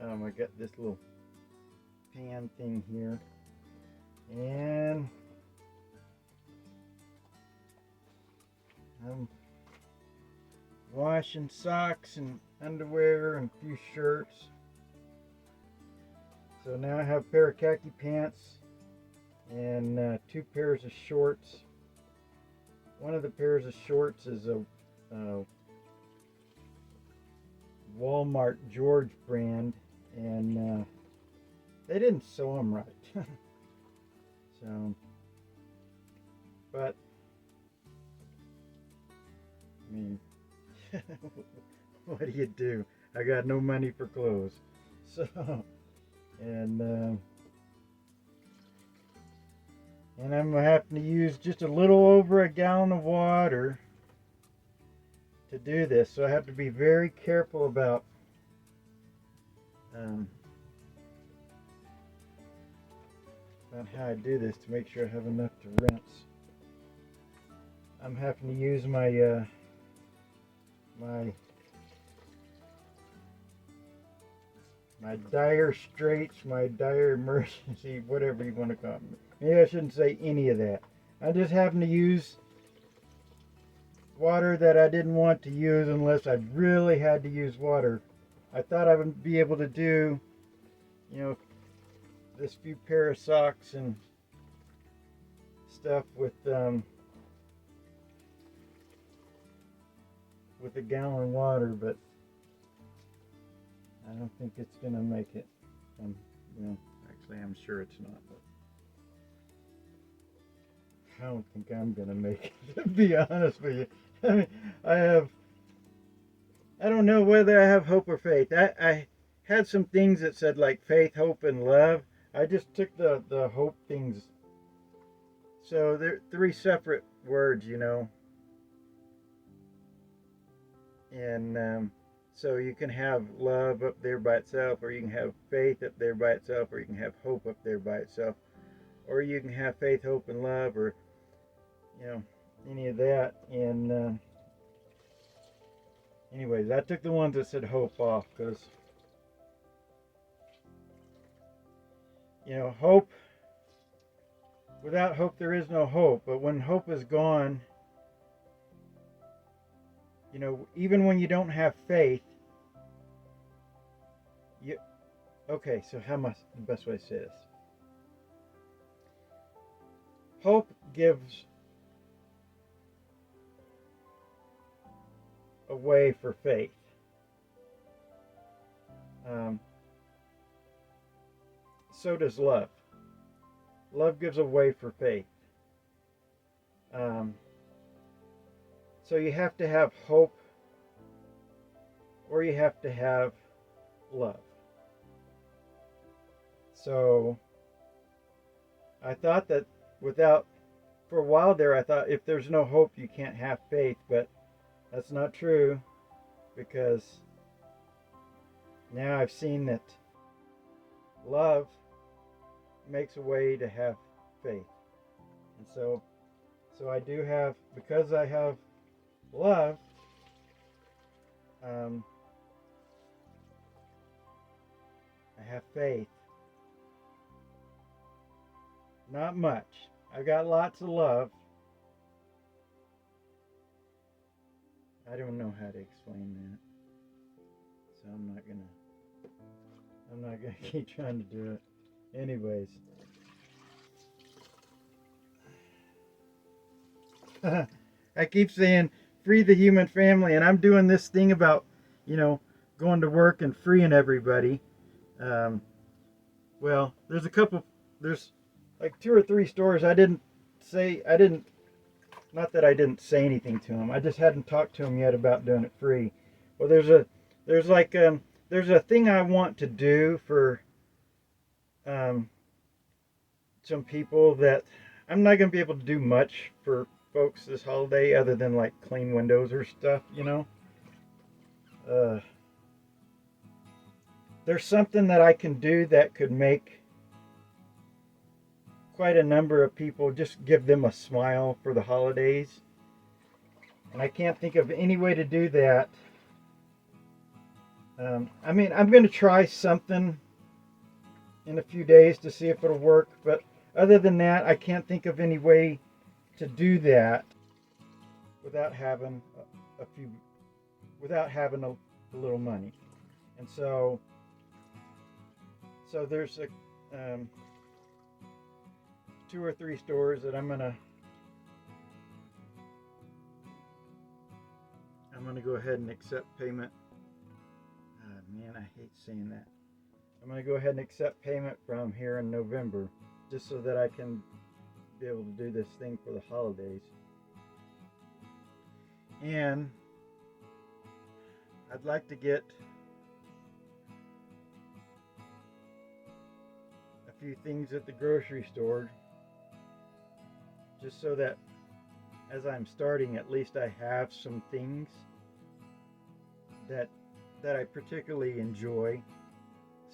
I got this little pan thing here, and I'm washing socks and underwear and a few shirts. So now I have a pair of khaki pants and two pairs of shorts. One of the pairs of shorts is a Walmart George brand, and they didn't sew them right. So, but I mean, what do you do? I got no money for clothes, so and I'm having to use just a little over a gallon of water to do this, so I have to be very careful about how I do this to make sure I have enough to rinse. I'm having to use my my dire straits, my dire emergency, whatever you want to call it. Maybe I shouldn't say any of that. I just happen to use water that I didn't want to use unless I really had to use water. I thought I would be able to do, this few pair of socks and stuff with a gallon of water, but I don't think it's gonna make it. Actually, I'm sure it's not. But I don't think I'm gonna make it. To be honest with you, I mean, I don't know whether I have hope or faith. I had some things that said like faith, hope, and love. I just took the hope things. So they're three separate words, and so you can have love up there by itself, or you can have faith up there by itself, or you can have hope up there by itself, or you can have faith, hope, and love, or any of that. And anyways, I took the ones that said hope off because hope. Without hope, there is no hope. But when hope is gone, even when you don't have faith, okay, so how much the best way to say this? Hope gives a way for faith. So does love. Love gives a way for faith. So you have to have hope, or you have to have love. So I thought that for a while there, I thought if there's no hope, you can't have faith, but that's not true, because now I've seen that love makes a way to have faith. And so I do have, because I have love, I have faith. Not much. I got lots of love. I don't know how to explain that, so I'm not gonna keep trying to do it. Anyways, I keep saying free the human family, and I'm doing this thing about going to work and freeing everybody. Well, there's like 2 or 3 stores I didn't, not that I didn't say anything to them, I just hadn't talked to them yet about doing it free. Well, there's a thing I want to do for some people that I'm not going to be able to do much for folks this holiday other than like clean windows or stuff, there's something that I can do that could make quite a number of people, just give them a smile for the holidays. And I can't think of any way to do that I mean, I'm going to try something in a few days to see if it'll work, but other than that, I can't think of any way to do that without having a few, without having a little money. And so there's two or three stores that I'm gonna go ahead and accept payment. Man, I hate saying that. I'm gonna go ahead and accept payment from here in November, just so that I can be able to do this thing for the holidays. And I'd like to get a few things at the grocery store, just so that as I'm starting, at least I have some things that I particularly enjoy.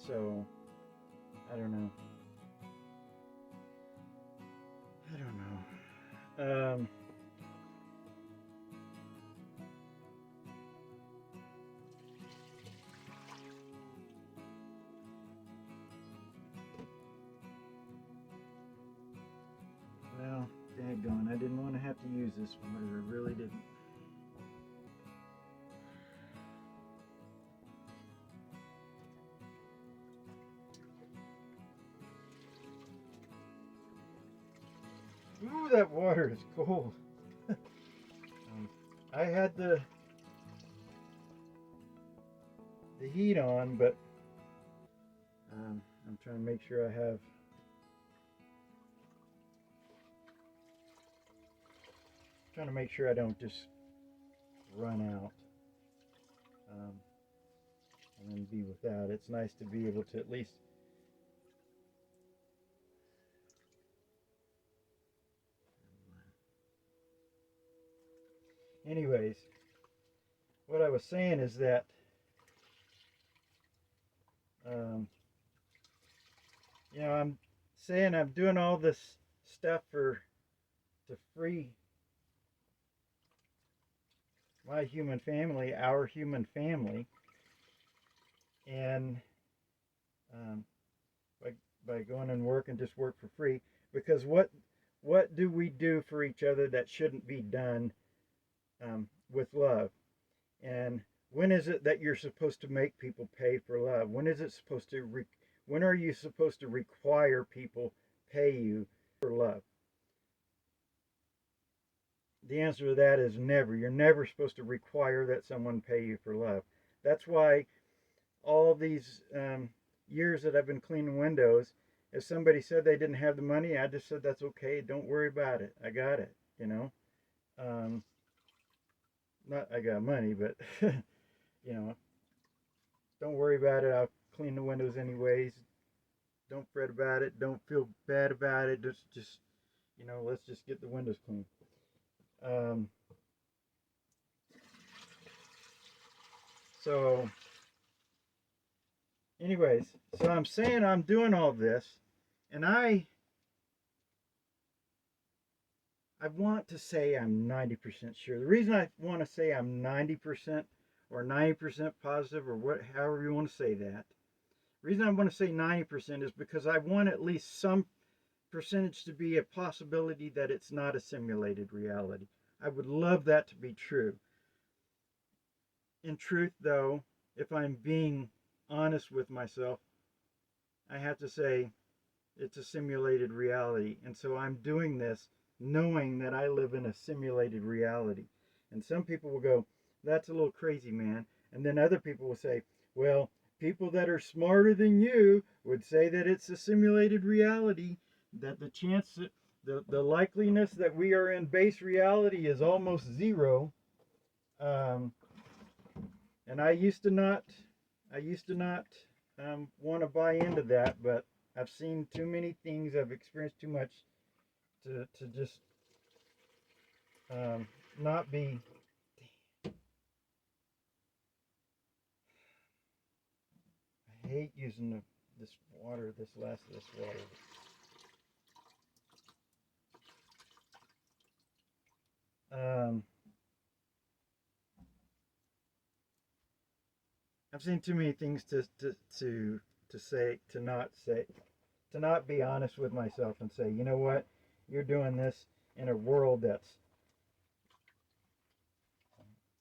So I don't know. I don't know. Well, daggone, I didn't want to have to use this water. I really didn't. Ooh, that water is cold. I had the heat on, but I'm trying to make sure trying to make sure I don't just run out and then be without. It's nice to be able to at least. Anyways, what I was saying is that um, I'm saying I'm doing all this stuff to free my human family, our human family, and um, by going and work and just work for free. Because what do we do for each other that shouldn't be done with love? And when is it that you're supposed to make people pay for love? When is it supposed to? When are you supposed to require people pay you for love? The answer to that is never. You're never supposed to require that someone pay you for love. That's why all these years that I've been cleaning windows, if somebody said they didn't have the money, I just said that's okay. Don't worry about it. I got it. Um, not I got money, but you know, don't worry about it. I'll clean the windows anyways. Don't fret about it. Don't feel bad about it. Just let's just get the windows clean. Um, so, anyways, so I'm saying I'm doing all this, and I want to say I'm 90% sure. The reason I want to say I'm 90% or 90% positive or however you want to say that, the reason I want to say 90% is because I want at least some percentage to be a possibility that it's not a simulated reality. I would love that to be true. In truth, though, if I'm being honest with myself, I have to say it's a simulated reality. And so I'm doing this knowing that I live in a simulated reality. And some people will go, that's a little crazy, man. And then other people will say, well, people that are smarter than you would say that it's a simulated reality, that the chance, the likeliness that we are in base reality is almost zero. Um, and I used to not want to buy into that, but I've seen too many things. I've experienced too much to just not be. I hate using this water, this water. Um, I've seen too many things to say, to not be honest with myself and say, you know what, you're doing this in a world that's,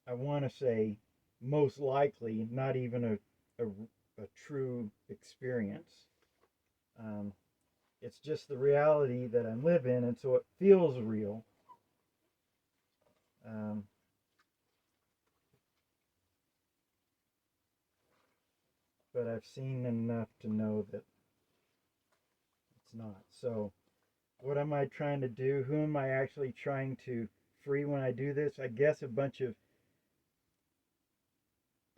I want to say, most likely not even a true experience. Um, it's just the reality that I live in, and so it feels real. Um, but I've seen enough to know that it's not. So, what am I trying to do? Who am I actually trying to free when I do this? I guess a bunch of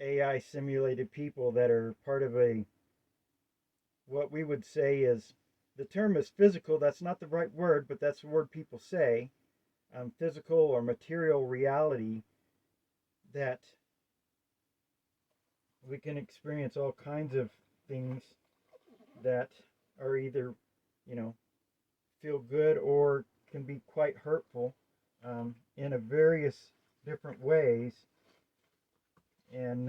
AI simulated people that are part of a, what we would say is, the term is physical. That's not the right word, but that's the word people say. Physical or material reality that we can experience all kinds of things that are either, you know, feel good or can be quite hurtful in a various different ways. And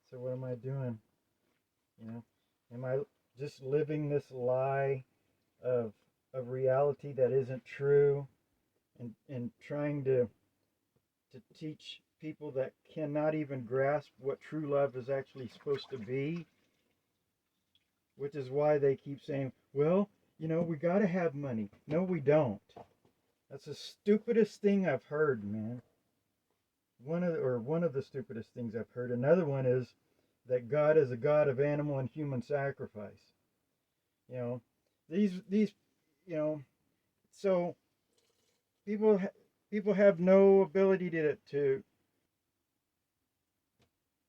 so, what am I doing? You know, am I just living this lie of reality that isn't true, and trying to teach people that cannot even grasp what true love is actually supposed to be, which is why they keep saying, well, you know, we got to have money. No, we don't. That's the stupidest thing I've heard, man. One of the stupidest things I've heard. Another one is that God is a God of animal and human sacrifice. You know, these you know, so people people have no ability to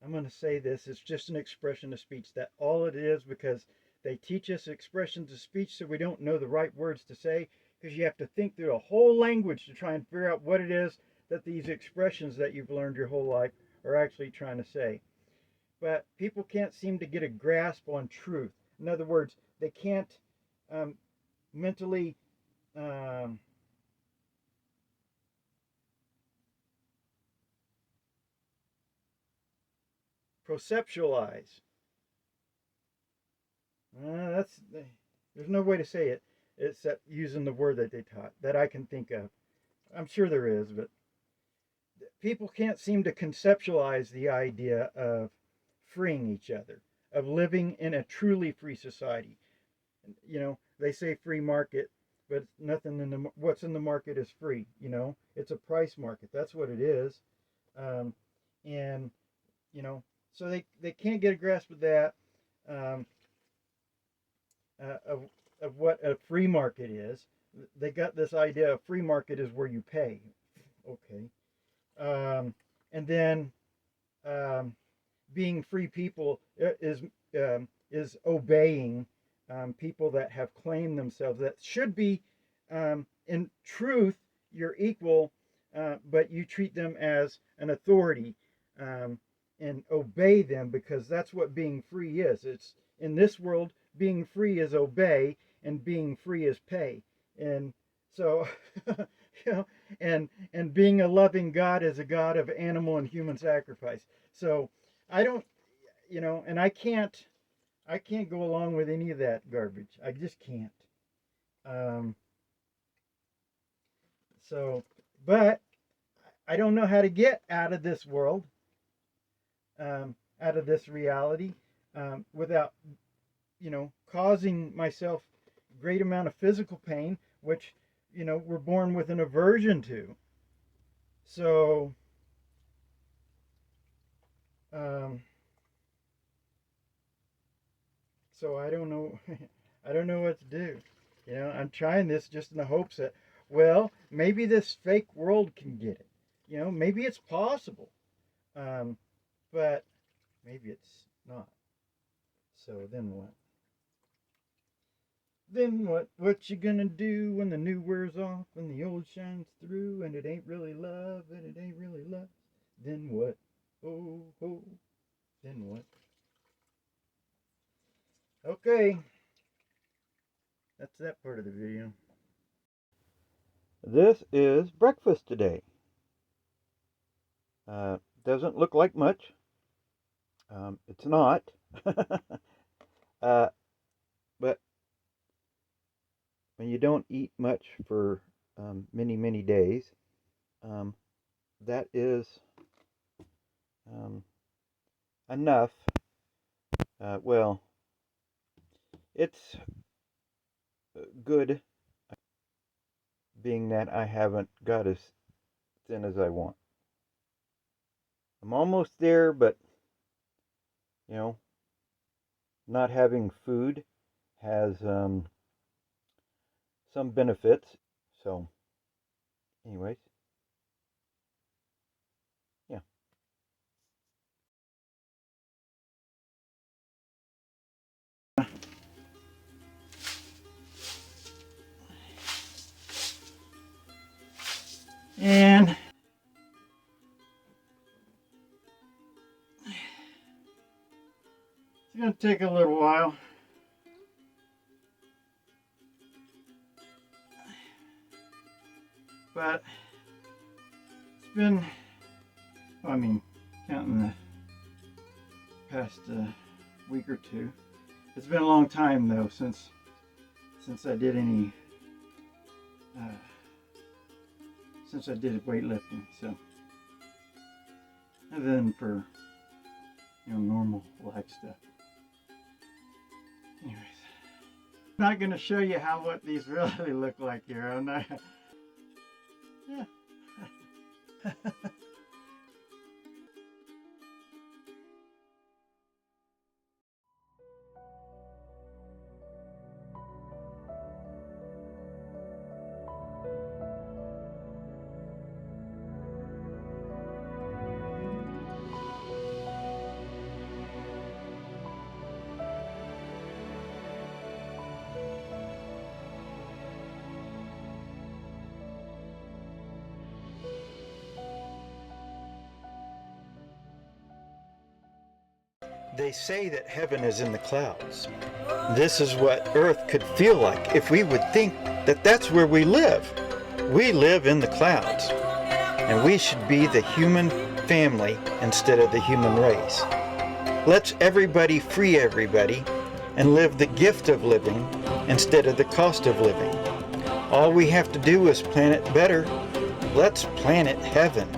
I'm going to say this, it's just an expression of speech. That all it is, because they teach us expressions of speech so we don't know the right words to say, because you have to think through a whole language to try and figure out what it is that these expressions that you've learned your whole life are actually trying to say. But people can't seem to get a grasp on truth. In other words, they can't um, mentally um, perceptualize. That's there's no way to say it except using the word that they taught that I can think of. I'm sure there is, but people can't seem to conceptualize the idea of freeing each other, of living in a truly free society. You know, they say free market, but nothing in the what's in the market is free. You know, it's a price market. That's what it is, um, and you know, so they can't get a grasp of that. Um, of what a free market is. They got this idea of free market is where you pay. Okay. And then um, being free people is obeying people that have claimed themselves that should be in truth your equal, but you treat them as an authority, um, and obey them because that's what being free is. It's in this world, being free is obey, and being free is pay. And so, you know, and being a loving God is a God of animal and human sacrifice. So I don't, you know, and I can't go along with any of that garbage. I just can't. Um, so, but I don't know how to get out of this world, out of this reality, without, you know, causing myself great amount of physical pain, which, you know, we're born with an aversion to. So, um, so I don't know, I don't know what to do. You know, I'm trying this just in the hopes that, well, maybe this fake world can get it. You know, maybe it's possible, um, but maybe it's not. So then what? Then what? What you gonna do when the new wears off and the old shines through and it ain't really love and it ain't really love? Then what? Oh, oh. Then what? Okay, That's that part of the video. This is breakfast today. Doesn't look like much. It's not. But when you don't eat much for many, many days, that is enough. Well, it's good, being that I haven't got as thin as I want. I'm almost there, but you know, not having food has some benefits. So, anyways, yeah. And it's going to take a little while. But it's been, well, I mean, counting the past week or two. It's been a long time though since I did any, since I did weightlifting. So, other than for, you know, normal life stuff. Anyways, I'm not gonna show you what these really look like here. I'm not. Yeah. They say that heaven is in the clouds. This is what earth could feel like if we would think that that's where we live. We live in the clouds, and we should be the human family instead of the human race. Let's everybody free everybody and live the gift of living instead of the cost of living. All we have to do is plan it better. Let's planet heaven.